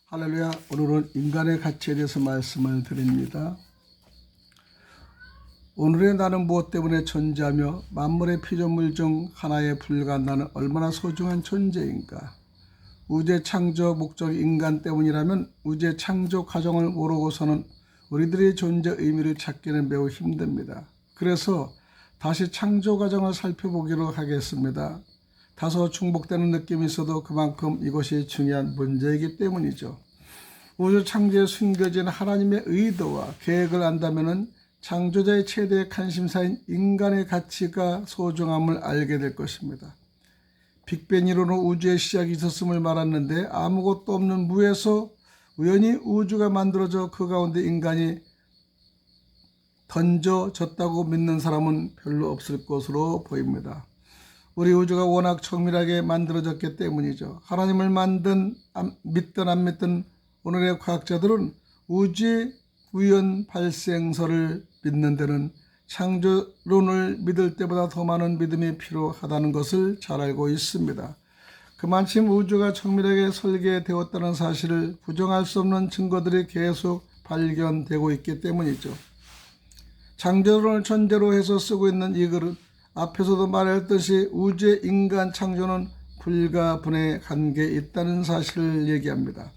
할렐루야. 오늘은 인간의 가치에 대해서 말씀을 드립니다. 오늘의 나는 무엇 때문에 존재하며 만물의 피조물 중 하나에 불과한 나는 얼마나 소중한 존재인가. 우주의 창조 목적이 인간 때문이라면 우주의 창조 과정을 모르고서는 우리들의 존재 의미를 찾기는 매우 힘듭니다. 그래서 다시 창조 과정을 살펴보기로 하겠습니다. 다소 중복되는 느낌이 있어도 그만큼 이것이 중요한 문제이기 때문이죠. 우주 창조에 숨겨진 하나님의 의도와 계획을 안다면 창조자의 최대의 관심사인 인간의 가치가 소중함을 알게 될 것입니다. 빅뱅 이론으로 우주의 시작이 있었음을 말했는데 아무것도 없는 무에서 우연히 우주가 만들어져 그 가운데 인간이 던져졌다고 믿는 사람은 별로 없을 것으로 보입니다. 우리 우주가 워낙 정밀하게 만들어졌기 때문이죠. 하나님을 믿든 안 믿든 오늘의 과학자들은 우주의 우연 발생설을 믿는 데는 창조론을 믿을 때보다 더 많은 믿음이 필요하다는 것을 잘 알고 있습니다. 그만큼 우주가 정밀하게 설계되었다는 사실을 부정할 수 없는 증거들이 계속 발견되고 있기 때문이죠. 창조론을 전제로 해서 쓰고 있는 이 글은 앞에서도 말했듯이 우주의 인간 창조는 불가분의 관계에 있다는 사실을 얘기합니다.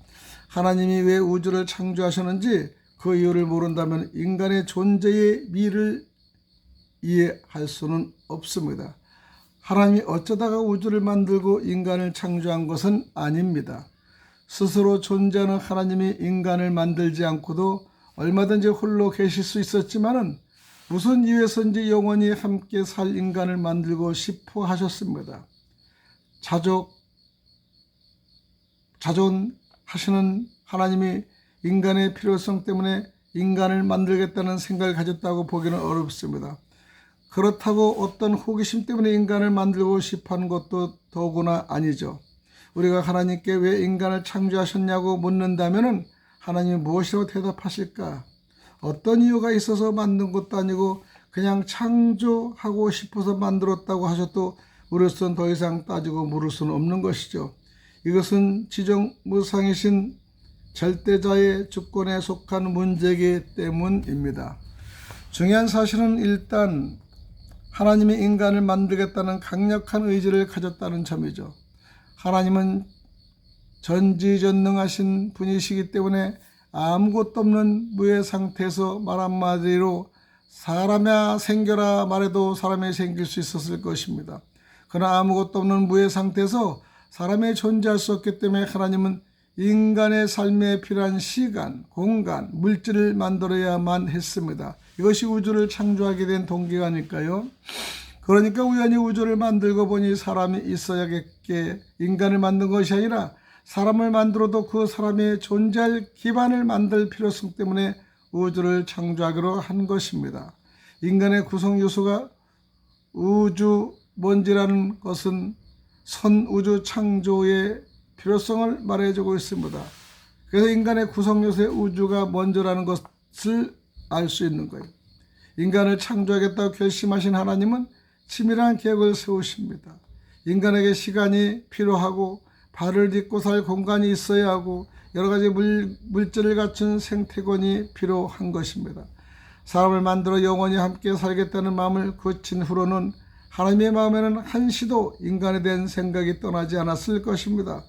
하나님이 왜 우주를 창조하셨는지 그 이유를 모른다면 인간의 존재의 미를 이해할 수는 없습니다. 하나님이 어쩌다가 우주를 만들고 인간을 창조한 것은 아닙니다. 스스로 존재하는 하나님이 인간을 만들지 않고도 얼마든지 홀로 계실 수 있었지만은 무슨 이유에서인지 영원히 함께 살 인간을 만들고 싶어 하셨습니다. 자존하시는 하나님이 인간의 필요성 때문에 인간을 만들겠다는 생각을 가졌다고 보기는 어렵습니다. 그렇다고 어떤 호기심 때문에 인간을 만들고 싶어하는 것도 더구나 아니죠. 우리가 하나님께 왜 인간을 창조하셨냐고 묻는다면 하나님이 무엇이라고 대답하실까? 어떤 이유가 있어서 만든 것도 아니고 그냥 창조하고 싶어서 만들었다고 하셔도 우리로서는 더 이상 따지고 물을 수는 없는 것이죠. 이것은 지정무상이신 절대자의 주권에 속한 문제이기 때문입니다. 중요한 사실은 일단 하나님이 인간을 만들겠다는 강력한 의지를 가졌다는 점이죠. 하나님은 전지전능하신 분이시기 때문에 아무것도 없는 무의 상태에서 말 한마디로 사람이야 생겨라 말해도 사람이 생길 수 있었을 것입니다. 그러나 아무것도 없는 무의 상태에서 사람이 존재할 수 없기 때문에 하나님은 인간의 삶에 필요한 시간, 공간, 물질을 만들어야만 했습니다. 이것이 우주를 창조하게 된 동기가 아닐까요? 그러니까 우연히 우주를 만들고 보니 사람이 있어야겠게 인간을 만든 것이 아니라 사람을 만들어도 그 사람의 존재할 기반을 만들 필요성 때문에 우주를 창조하기로 한 것입니다. 인간의 구성 요소가 우주 먼지라는 것은 선우주 창조의 필요성을 말해주고 있습니다. 그래서 인간의 구성 요소의 우주가 먼저라는 것을 알 수 있는 거예요. 인간을 창조하겠다고 결심하신 하나님은 치밀한 계획을 세우십니다. 인간에게 시간이 필요하고 발을 딛고 살 공간이 있어야 하고 여러 가지 물질을 갖춘 생태권이 필요한 것입니다. 사람을 만들어 영원히 함께 살겠다는 마음을 굳힌 후로는 하나님의 마음에는 한시도 인간에 대한 생각이 떠나지 않았을 것입니다.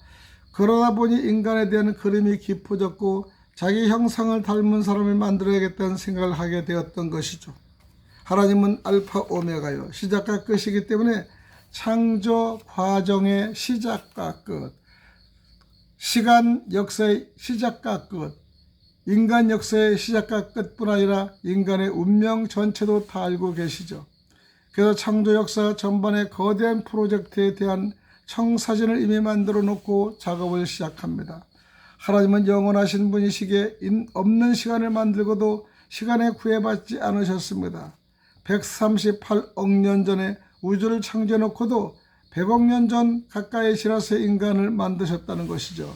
그러다 보니 인간에 대한 그림이 깊어졌고 자기 형상을 닮은 사람을 만들어야겠다는 생각을 하게 되었던 것이죠. 하나님은 알파 오메가요, 시작과 끝이기 때문에 창조 과정의 시작과 끝, 시간 역사의 시작과 끝, 인간 역사의 시작과 끝뿐 아니라 인간의 운명 전체도 다 알고 계시죠. 그래서 창조 역사 전반의 거대한 프로젝트에 대한 청사진을 이미 만들어 놓고 작업을 시작합니다. 하나님은 영원하신 분이시기에 없는 시간을 만들고도 시간에 구애받지 않으셨습니다. 138억 년 전에 우주를 창조해 놓고도 100억 년 전 가까이 지나서 인간을 만드셨다는 것이죠.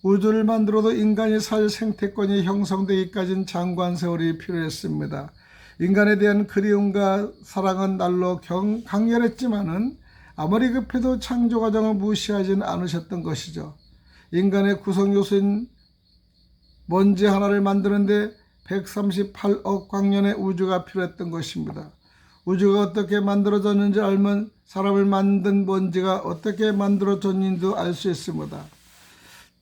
우주를 만들어도 인간이 살 생태권이 형성되기까지는 장관 세월이 필요했습니다. 인간에 대한 그리움과 사랑은 날로 강렬했지만은 아무리 급해도 창조 과정을 무시하지는 않으셨던 것이죠. 인간의 구성 요소인 먼지 하나를 만드는데 138억 광년의 우주가 필요했던 것입니다. 우주가 어떻게 만들어졌는지 알면 사람을 만든 먼지가 어떻게 만들어졌는지도 알 수 있습니다.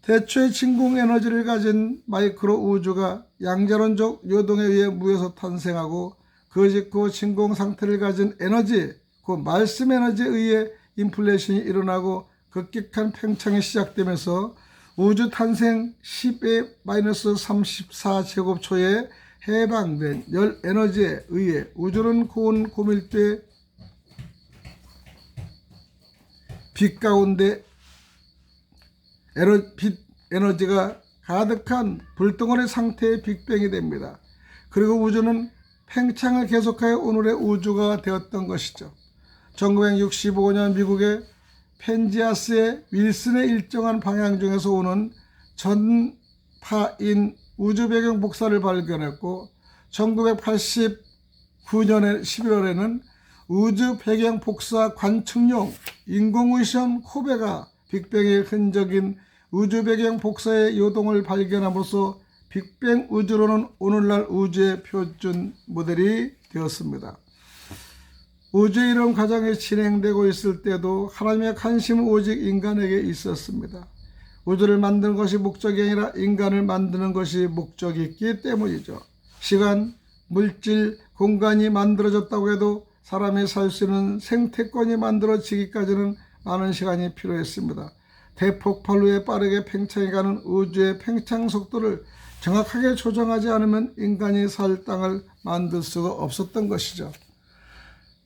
대초의 진공 에너지를 가진 마이크로 우주가 양자론적 요동에 의해 무에서 탄생하고 그 직후 진공 상태를 가진 에너지, 그 말씀 에너지에 의해 인플레이션이 일어나고 급격한 팽창이 시작되면서 우주 탄생 10⁻34제곱초에 해방된 열 에너지에 의해 우주는 고온 고밀도의 빛 가운데 빛 에너지가 가득한 불덩어리 상태의 빅뱅이 됩니다. 그리고 우주는 팽창을 계속하여 오늘의 우주가 되었던 것이죠. 1965년 미국의 펜지아스의 윌슨의 일정한 방향 중에서 오는 전파인 우주 배경 복사를 발견했고 1989년의 11월에는 우주 배경 복사 관측용 인공위성 코베가 빅뱅의 흔적인 우주 배경 복사의 요동을 발견함으로써 빅뱅 우주론은 오늘날 우주의 표준 모델이 되었습니다. 우주의 이런 과정이 진행되고 있을 때도 하나님의 관심은 오직 인간에게 있었습니다. 우주를 만드는 것이 목적이 아니라 인간을 만드는 것이 목적이기 때문이죠. 시간, 물질, 공간이 만들어졌다고 해도 사람이 살 수 있는 생태권이 만들어지기까지는 많은 시간이 필요했습니다. 대폭발 후에 빠르게 팽창해가는 우주의 팽창 속도를 정확하게 조정하지 않으면 인간이 살 땅을 만들 수가 없었던 것이죠.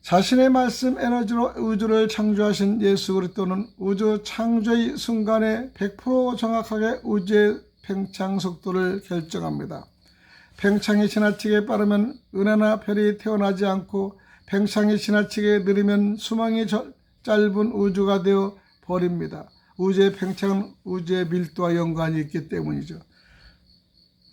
자신의 말씀 에너지로 우주를 창조하신 예수 그리스도는 우주 창조의 순간에 100% 정확하게 우주의 팽창 속도를 결정합니다. 팽창이 지나치게 빠르면 은하나 별이 태어나지 않고 팽창이 지나치게 느리면 수명이 짧은 우주가 되어 버립니다. 우주의 팽창은 우주의 밀도와 연관이 있기 때문이죠.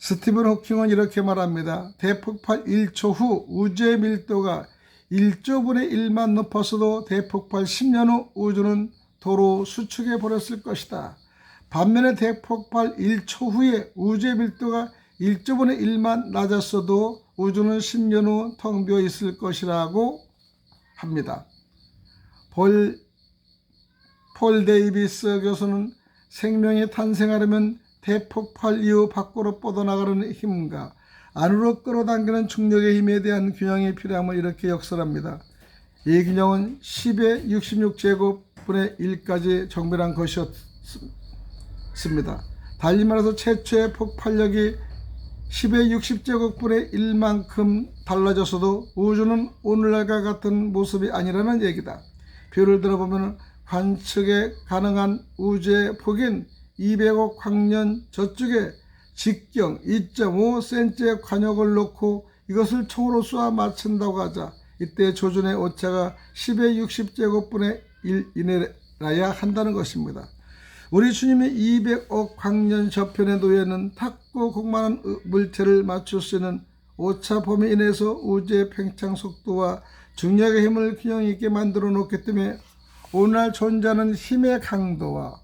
스티븐 호킹은 이렇게 말합니다. 대폭발 1초 후 우주의 밀도가 1조분의 1만 높았어도 대폭발 10년 후 우주는 도로 수축해 버렸을 것이다. 반면에 대폭발 1초 후에 우주의 밀도가 1조분의 1만 낮았어도 우주는 10년 후 텅 비어 있을 것이라고 합니다. 폴 데이비스 교수는 생명이 탄생하려면 대폭발 이후 밖으로 뻗어나가는 힘과 안으로 끌어당기는 중력의 힘에 대한 균형이 필요함을 이렇게 역설합니다. 이 균형은 10의 66제곱분의 1까지 정밀한 것이었습니다. 달리 말해서 최초의 폭발력이 10의 60제곱분의 1만큼 달라졌어도 우주는 오늘날과 같은 모습이 아니라는 얘기다. 비유를 들어보면 관측에 가능한 우주의 폭인 200억 광년 저쪽에 직경 2.5cm의 관역을 놓고 이것을 총으로 쏘아 맞춘다고 하자 이때 조준의 오차가 10의 60제곱분의 1 이내라야 한다는 것입니다. 우리 주님이 200억 광년 저편에 놓여있는 탁구 공만한 물체를 맞출 수 있는 오차 범위 이내에서 우주의 팽창 속도와 중력의 힘을 균형 있게 만들어 놓기 때문에 오늘날 존재하는 힘의 강도와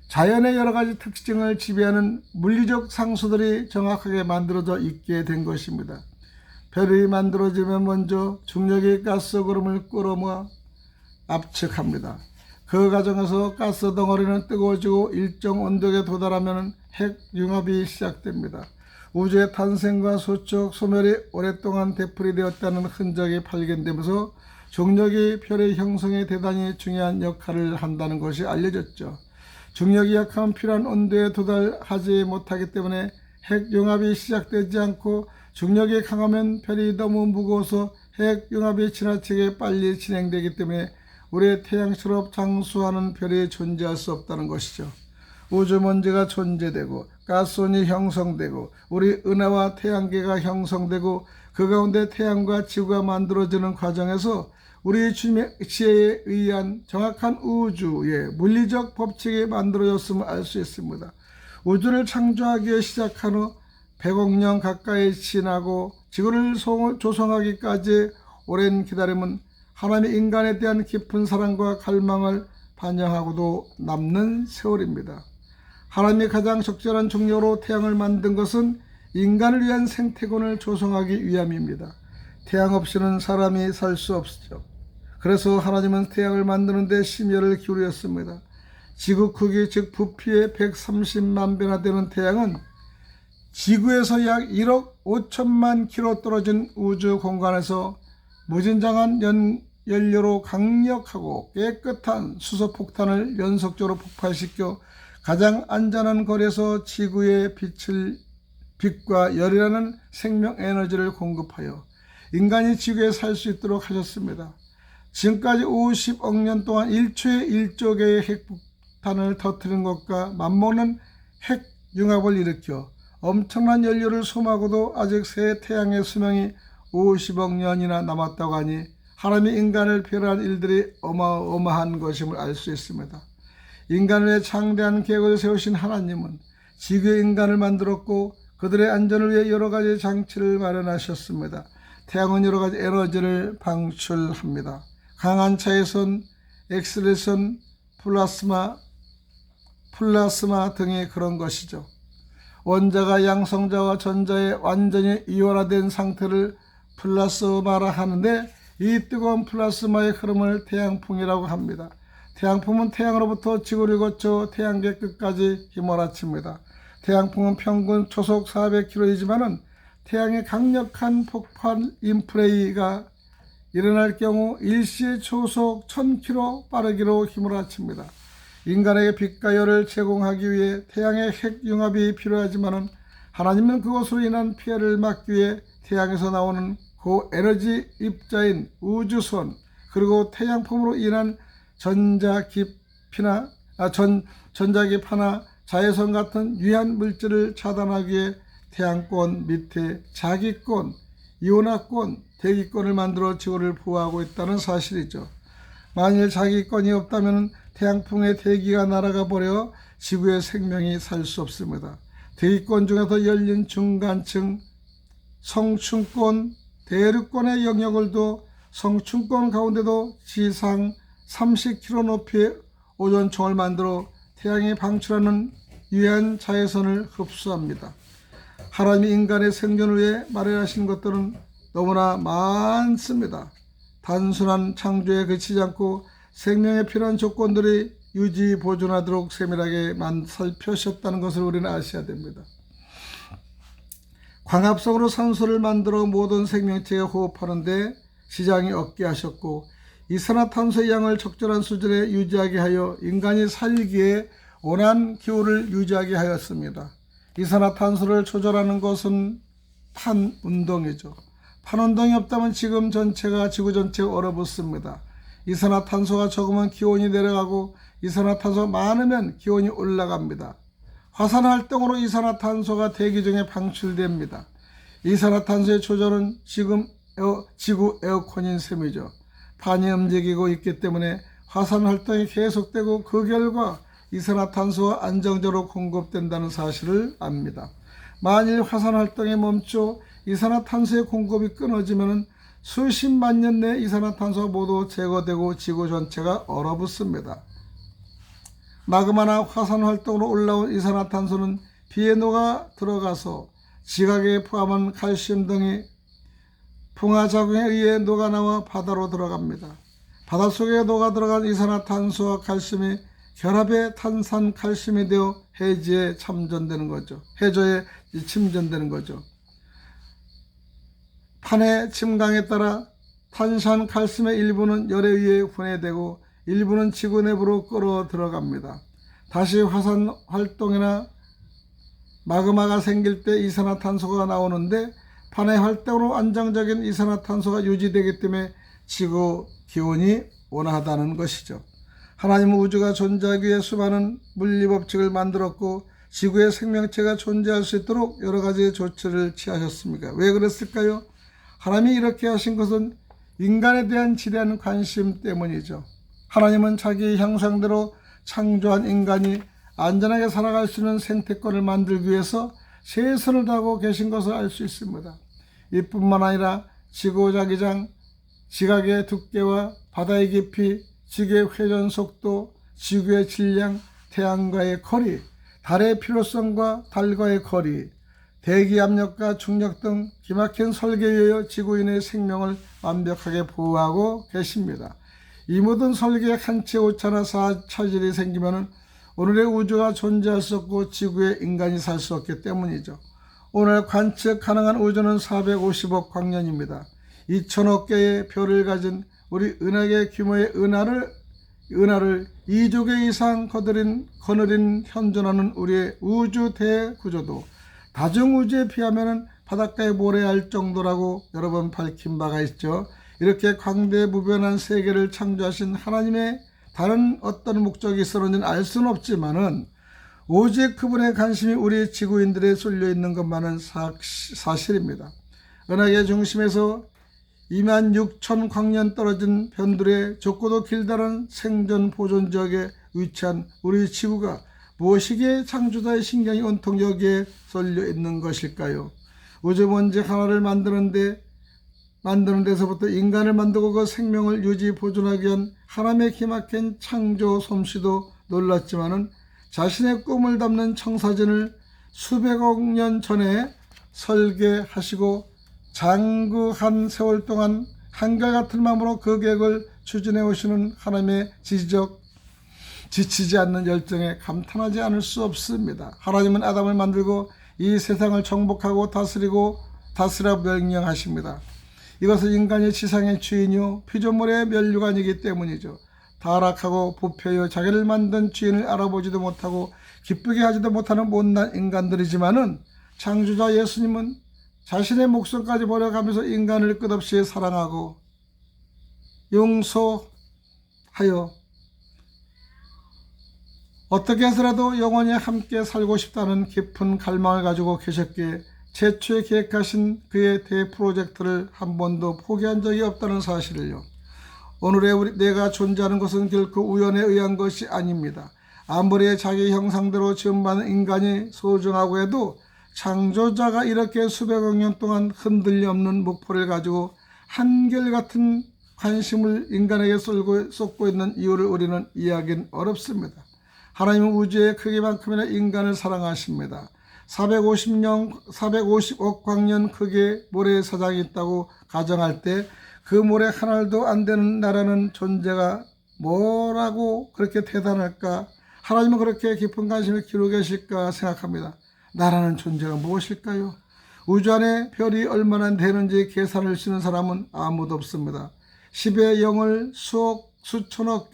자연의 여러 가지 특징을 지배하는 물리적 상수들이 정확하게 만들어져 있게 된 것입니다. 별이 만들어지면 먼저 중력이 가스 구름을 끌어모아 압축합니다. 그 과정에서 가스 덩어리는 뜨거워지고 일정 온도에 도달하면 핵 융합이 시작됩니다. 우주의 탄생과 수축, 소멸이 오랫동안 되풀이되었다는 흔적이 발견되면서 중력이 별의 형성에 대단히 중요한 역할을 한다는 것이 알려졌죠. 중력이 약하면 필요한 온도에 도달하지 못하기 때문에 핵융합이 시작되지 않고 중력이 강하면 별이 너무 무거워서 핵융합이 지나치게 빨리 진행되기 때문에 우리의 태양처럼 장수하는 별이 존재할 수 없다는 것이죠. 우주먼지가 존재되고 가스온이 형성되고 우리 은하와 태양계가 형성되고 그 가운데 태양과 지구가 만들어지는 과정에서 우리 주님의 지혜에 의한 정확한 우주의 물리적 법칙이 만들어졌음을 알 수 있습니다. 우주를 창조하기 위해 시작한 후 100억 년 가까이 지나고 지구를 조성하기까지 오랜 기다림은 하나님의 인간에 대한 깊은 사랑과 갈망을 반영하고도 남는 세월입니다. 하나님이 가장 적절한 종류로 태양을 만든 것은 인간을 위한 생태권을 조성하기 위함입니다. 태양 없이는 사람이 살 수 없죠. 그래서 하나님은 태양을 만드는 데 심혈을 기울였습니다. 지구 크기 즉 부피의 130만 배나 되는 태양은 지구에서 약 1억 5천만 킬로 떨어진 우주 공간에서 무진장한 연료로 강력하고 깨끗한 수소폭탄을 연속적으로 폭발시켜 가장 안전한 거리에서 지구에 빛과 열이라는 생명 에너지를 공급하여 인간이 지구에 살 수 있도록 하셨습니다. 지금까지 50억 년 동안 1초에 1조 개의 핵폭탄을 터뜨린 것과 맞먹는 핵융합을 일으켜 엄청난 연료를 소모하고도 아직 새 태양의 수명이 50억 년이나 남았다고 하니 하나님이 인간을 배려한 일들이 어마어마한 것임을 알 수 있습니다. 인간을 위해 창대한 계획을 세우신 하나님은 지구에 인간을 만들었고 그들의 안전을 위해 여러 가지 장치를 마련하셨습니다. 태양은 여러 가지 에너지를 방출합니다. 강한 차이선, 엑스레이션, 플라스마 등의 그런 것이죠. 원자가 양성자와 전자의 완전히 이원화된 상태를 플라스마라 하는데 이 뜨거운 플라스마의 흐름을 태양풍이라고 합니다. 태양풍은 태양으로부터 지구를 거쳐 태양계 끝까지 휘몰아칩니다. 태양풍은 평균 초속 400km이지만 태양의 강력한 폭발 인플레이가 일어날 경우 일시에 초속 1000km 빠르기로 휘몰아칩니다. 인간에게 빛과 열을 제공하기 위해 태양의 핵융합이 필요하지만 하나님은 그것으로 인한 피해를 막기 위해 태양에서 나오는 고에너지 입자인 우주선 그리고 태양풍으로 인한 전자기파나 자외선 같은 유해한 물질을 차단하기 위해 태양권 밑에 자기권, 이온화권, 대기권을 만들어 지구를 보호하고 있다는 사실이죠. 만일 자기권이 없다면 태양풍의 대기가 날아가 버려 지구의 생명이 살 수 없습니다. 대기권 중에서 열린 중간층, 성층권, 대륙권의 영역을 둬 성층권 가운데도 지상 30km 높이의 오존층을 만들어 태양이 방출하는 유해한 자외선을 흡수합니다. 하나님이 인간의 생존을 위해 마련하신 것들은 너무나 많습니다. 단순한 창조에 그치지 않고 생명에 필요한 조건들이 유지 보존하도록 세밀하게 살펴셨다는 것을 우리는 아셔야 됩니다. 광합성으로 산소를 만들어 모든 생명체가 호흡하는데 지장이 없게 하셨고 이산화탄소의 양을 적절한 수준에 유지하게 하여 인간이 살기에 온화한 기후를 유지하게 하였습니다. 이산화탄소를 조절하는 것은 판운동이죠. 판운동이 없다면 지구 전체가 얼어붙습니다. 이산화탄소가 적으면 기온이 내려가고 이산화탄소가 많으면 기온이 올라갑니다. 화산활동으로 이산화탄소가 대기 중에 방출됩니다. 이산화탄소의 조절은 지구 에어컨인 셈이죠. 판이 움직이고 있기 때문에 화산활동이 계속되고 그 결과 이산화탄소가 안정적으로 공급된다는 사실을 압니다. 만일 화산활동이 멈춰 이산화탄소의 공급이 끊어지면 수십만 년 내 이산화탄소가 모두 제거되고 지구 전체가 얼어붙습니다. 마그마나 화산활동으로 올라온 이산화탄소는 비에 녹아 들어가서 지각에 포함한 칼슘 등이 풍화작용에 의해 녹아나와 바다로 들어갑니다. 바닷속에 녹아 들어간 이산화탄소와 칼슘이 결합해 탄산칼슘이 되어 해저에 침전되는 거죠. 판의 침강에 따라 탄산칼슘의 일부는 열에 의해 분해되고 일부는 지구 내부로 끌어 들어갑니다. 다시 화산 활동이나 마그마가 생길 때 이산화탄소가 나오는데 판의 활동으로 안정적인 이산화탄소가 유지되기 때문에 지구 기온이 온화하다는 것이죠. 하나님은 우주가 존재하기 위해 수많은 물리법칙을 만들었고 지구에 생명체가 존재할 수 있도록 여러 가지 조치를 취하셨습니까? 왜 그랬을까요? 하나님이 이렇게 하신 것은 인간에 대한 지대한 관심 때문이죠. 하나님은 자기 형상대로 창조한 인간이 안전하게 살아갈 수 있는 생태권을 만들기 위해서 최선을 다하고 계신 것을 알 수 있습니다. 이뿐만 아니라 지구자기장, 지각의 두께와 바다의 깊이, 지구의 회전 속도, 지구의 질량, 태양과의 거리, 달의 필요성과 달과의 거리, 대기 압력과 중력 등 기막힌 설계에 의해 지구인의 생명을 완벽하게 보호하고 계십니다. 이 모든 설계에 한치 오차나 차질이 생기면 오늘의 우주가 존재할 수 없고 지구에 인간이 살 수 없기 때문이죠. 오늘 관측 가능한 우주는 450억 광년입니다. 2천억 개의 별을 가진 우리 은하계 규모의 은하를 2조 개 이상 거느린 현존하는 우리의 우주 대구조도 다중우주에 비하면 바닷가에 모래알 정도라고 여러 번 밝힌 바가 있죠. 이렇게 광대무변한 세계를 창조하신 하나님의 다른 어떤 목적이 있었는지는 알 수는 없지만은 오직 그분의 관심이 우리 지구인들에 쏠려 있는 것만은 사실입니다. 은하계 중심에서 26,000 광년 떨어진 변두리에 좁고도 길다란 생존 보존 지역에 위치한 우리 지구가 무엇이기에 창조자의 신경이 온통 여기에 쏠려 있는 것일까요? 우주 먼지 하나를 만드는 데서부터 인간을 만들고 그 생명을 유지 보존하기 위한 하나님의 기막힌 창조 솜씨도 놀랐지만은 자신의 꿈을 담는 청사진을 수백억 년 전에 설계하시고 장구한 세월 동안 한결같은 마음으로 그 계획을 추진해 오시는 하나님의 지치지 않는 열정에 감탄하지 않을 수 없습니다. 하나님은 아담을 만들고 이 세상을 정복하고 다스려 명령하십니다. 이것은 인간이 지상의 주인이요 피조물의 면류관이기 때문이죠. 타락하고 부패여 자기를 만든 주인을 알아보지도 못하고 기쁘게 하지도 못하는 못난 인간들이지만은 창조자 예수님은 자신의 목숨까지 버려가면서 인간을 끝없이 사랑하고 용서하여 어떻게 해서라도 영원히 함께 살고 싶다는 깊은 갈망을 가지고 계셨기에 최초에 계획하신 그의 대프로젝트를 한 번도 포기한 적이 없다는 사실을요. 오늘의 내가 존재하는 것은 결코 우연에 의한 것이 아닙니다. 아무리 자기 형상대로 지음받은 인간이 소중하고 해도 창조자가 이렇게 수백억 년 동안 흔들림 없는 목표를 가지고 한결같은 관심을 인간에게 쏟고 있는 이유를 우리는 이해하기는 어렵습니다. 하나님은 우주의 크기만큼이나 인간을 사랑하십니다. 450억 광년 크기의 모래의 사장이 있다고 가정할 때 그 모래 하나도 안 되는 나라는 존재가 뭐라고 그렇게 대단할까? 하나님은 그렇게 깊은 관심을 기울여 계실까 생각합니다. 나라는 존재가 무엇일까요? 우주 안에 별이 얼마나 되는지 계산을 쓰는 사람은 아무도 없습니다. 10의 0을 수천억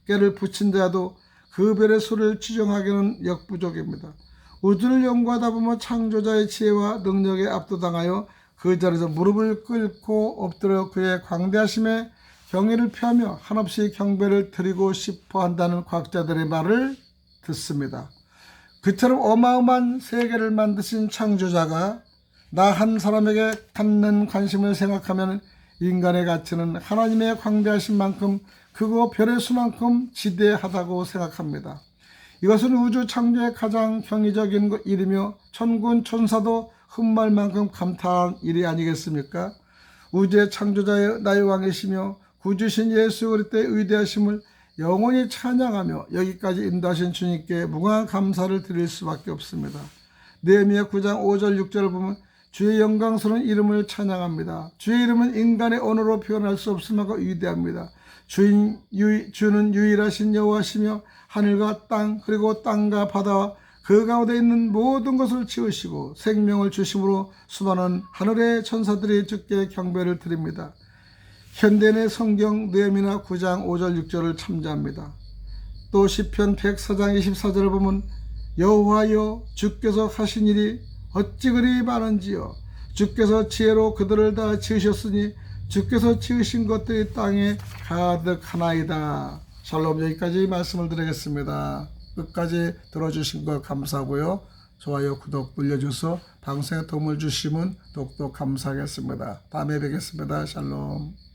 개를 붙인 자도 그 별의 수를 추정하기는 역부족입니다. 우주를 연구하다 보면 창조자의 지혜와 능력에 압도당하여 그 자리에서 무릎을 꿇고 엎드려 그의 광대하심에 경의를 표하며 한없이 경배를 드리고 싶어 한다는 과학자들의 말을 듣습니다. 그처럼 어마어마한 세계를 만드신 창조자가 나 한 사람에게 갖는 관심을 생각하면 인간의 가치는 하나님의 광대하신 만큼 크고 별의 수만큼 지대하다고 생각합니다. 이것은 우주 창조의 가장 경이적인 일이며 천군 천사도 흠말 만큼 감탄한 일이 아니겠습니까? 우주의 창조자의 나의 왕이시며 구주신 예수 그리스도의 위대하심을 영원히 찬양하며 여기까지 인도하신 주님께 무궁한 감사를 드릴 수밖에 없습니다. 느헤미야 9장 5절 6절을 보면 주의 영광스러운 이름을 찬양합니다. 주의 이름은 인간의 언어로 표현할 수 없을 만큼 위대합니다. 주는 유일하신 여호와시며 하늘과 땅 그리고 땅과 바다와 그 가운데 있는 모든 것을 지으시고 생명을 주심으로 수많은 하늘의 천사들이 주께 경배를 드립니다. 현대인의 성경 느헤미야 9장 5절 6절을 참조합니다. 또 시편 104장 24절을 보면 여호와여 주께서 하신 일이 어찌 그리 많은지요. 주께서 지혜로 그들을 다 지으셨으니 주께서 지으신 것들이 땅에 가득하나이다. 샬롬. 여기까지 말씀을 드리겠습니다. 끝까지 들어주신 것 감사하고요. 좋아요, 구독 눌러주셔서 방송에 도움을 주시면 더욱더 감사하겠습니다. 다음에 뵙겠습니다. 샬롬.